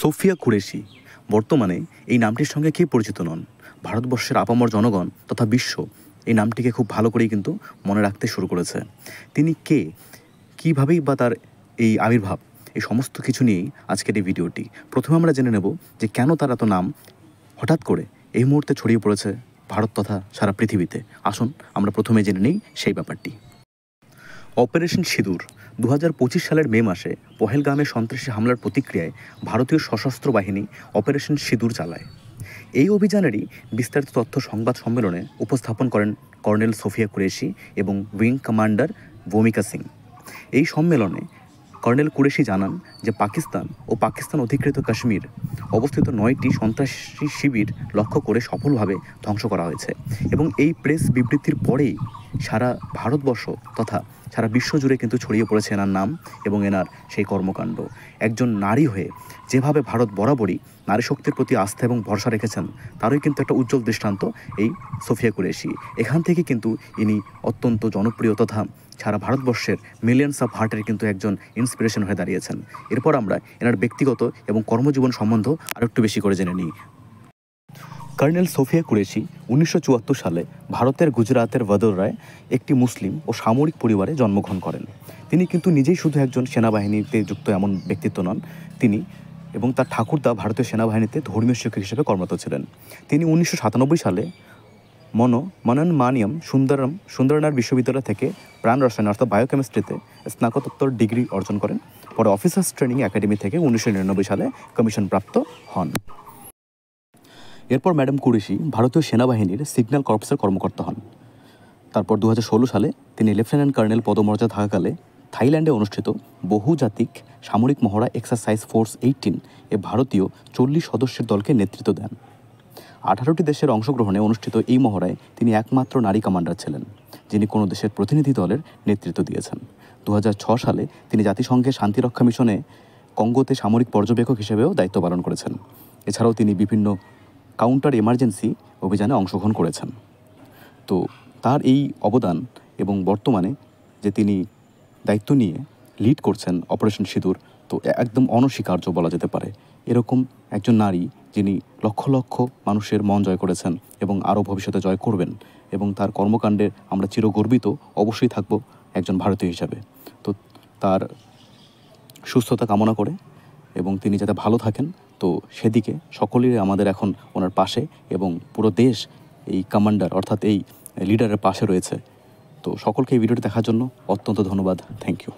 Sophia Qureshi বর্তমানে এই নামটির সঙ্গে কে পরিচিত নন? ভারতবর্ষের আপামর জনগণ তথা বিশ্ব এই নামটিকে খুব ভালো করেই কিন্তু মনে রাখতে শুরু করেছে। তিনি কে, কীভাবেই বা তার এই আবির্ভাব, এই সমস্ত কিছু নিয়েই আজকের এই ভিডিওটি। প্রথমে আমরা জেনে নেব যে কেন তার এত নাম হঠাৎ করে এই মুহূর্তে ছড়িয়ে পড়েছে ভারত তথা সারা পৃথিবীতে। আসুন আমরা প্রথমে জেনে নিই সেই ব্যাপারটি। অপারেশন সিঁদুর 2025 সালের মে মাসে পহেলগামে সন্ত্রাসী হামলার প্রতিক্রিয়ায় ভারতীয় সশস্ত্র বাহিনী অপারেশন সিঁদুর চালায়। এই অভিযানেরই বিস্তারিত তথ্য সংবাদ সম্মেলনে উপস্থাপন করেন কর্নেল সোফিয়া কুরেশি এবং উইং কমান্ডার ভূমিকা সিং। এই সম্মেলনে কর্নেল কুরেশি জানান যে পাকিস্তান ও পাকিস্তান অধিকৃত কাশ্মীর অবস্থিত 9টি সন্ত্রাসী শিবির লক্ষ্য করে সফলভাবে ধ্বংস করা হয়েছে এবং এই প্রেস বিবৃতির পরেই সারা ভারতবর্ষ তথা সারা বিশ্ব জুড়ে কিন্তু ছড়িয়ে পড়েছে এনার নাম এবং এনার সেই কর্মকাণ্ড। একজন নারী হয়ে যেভাবে ভারত বরাবরই নারী শক্তির প্রতি আস্থা এবং ভরসা রেখেছেন তারই কিন্তু একটা উজ্জ্বল দৃষ্টান্ত এই সোফিয়া কুরেশি। এখান থেকে কিন্তু ইনি অত্যন্ত জনপ্রিয় তথা সারা ভারতবর্ষের মিলিয়ন্স অফ হার্টের কিন্তু একজন ইন্সপিরেশন হয়ে দাঁড়িয়েছেন। এরপর আমরা এনার ব্যক্তিগত এবং কর্মজীবন সম্বন্ধ আরেকটু বেশি করে জেনে নিই। কর্নেল সোফিয়া কুরেশি 1974 সালে ভারতের গুজরাতের ভদোদরায় একটি মুসলিম ও সামরিক পরিবারে জন্মগ্রহণ করেন। তিনি কিন্তু নিজেই শুধু একজন সেনাবাহিনীতে যুক্ত এমন ব্যক্তিত্ব নন, তিনি এবং তার ঠাকুরদা ভারতীয় সেনাবাহিনীতে ধর্মীয় শিক্ষক হিসেবে কর্মরত ছিলেন। তিনি 1997 সালে মননমানিয়াম সুন্দরনার বিশ্ববিদ্যালয় থেকে প্রাণ রসায়ন অর্থাৎ বায়োকেমিস্ট্রিতে স্নাতকোত্তর ডিগ্রি অর্জন করেন। পরে অফিসার্স ট্রেনিং একাডেমি থেকে 1999 সালে কমিশনপ্রাপ্ত হন। এরপর ম্যাডাম কুরেশি ভারতীয় সেনাবাহিনীর সিগন্যাল কর্পসের কর্মকর্তা হন। তারপর 2016 সালে তিনি লেফটেন্যান্ট কর্নেল পদমর্যাদা থাকাকালে থাইল্যান্ডে অনুষ্ঠিত বহুজাতিক সামরিক মহড়া এক্সারসাইজ ফোর্স 18 এ ভারতীয় 40 সদস্যের দলকে নেতৃত্ব দেন। 18টি দেশের অংশগ্রহণে অনুষ্ঠিত এই মহড়ায় তিনি একমাত্র নারী কমান্ডার ছিলেন যিনি কোনো দেশের প্রতিনিধি দলের নেতৃত্ব দিয়েছেন। 2006 সালে তিনি জাতিসংঘের শান্তিরক্ষা মিশনে কঙ্গোতে সামরিক পর্যবেক্ষক হিসেবেও দায়িত্ব পালন করেছেন। এছাড়াও তিনি বিভিন্ন কাউন্টার এমার্জেন্সি অভিযানে অংশগ্রহণ করেছেন। তো তার এই অবদান এবং বর্তমানে যে তিনি দায়িত্ব নিয়ে লিড করছেন অপারেশন সিঁদুর, তো একদম অনস্বীকার্য বলা যেতে পারে। এরকম একজন নারী যিনি লক্ষ লক্ষ মানুষের মন জয় করেছেন এবং আরও ভবিষ্যতে জয় করবেন এবং তার কর্মকাণ্ডে আমরা চিরগর্বিত অবশ্যই থাকব একজন ভারতীয় হিসাবে। তো তার সুস্থতা কামনা করে এবং তিনি যাতে ভালো থাকেন, তো সেদিকে সকলেই আমাদের এখন ওনার পাশে এবং পুরো দেশ এই কমান্ডার অর্থাৎ এই লিডারের পাশে রয়েছে। তো সকলকে এই ভিডিওটি দেখার জন্য অত্যন্ত ধন্যবাদ। Thank you.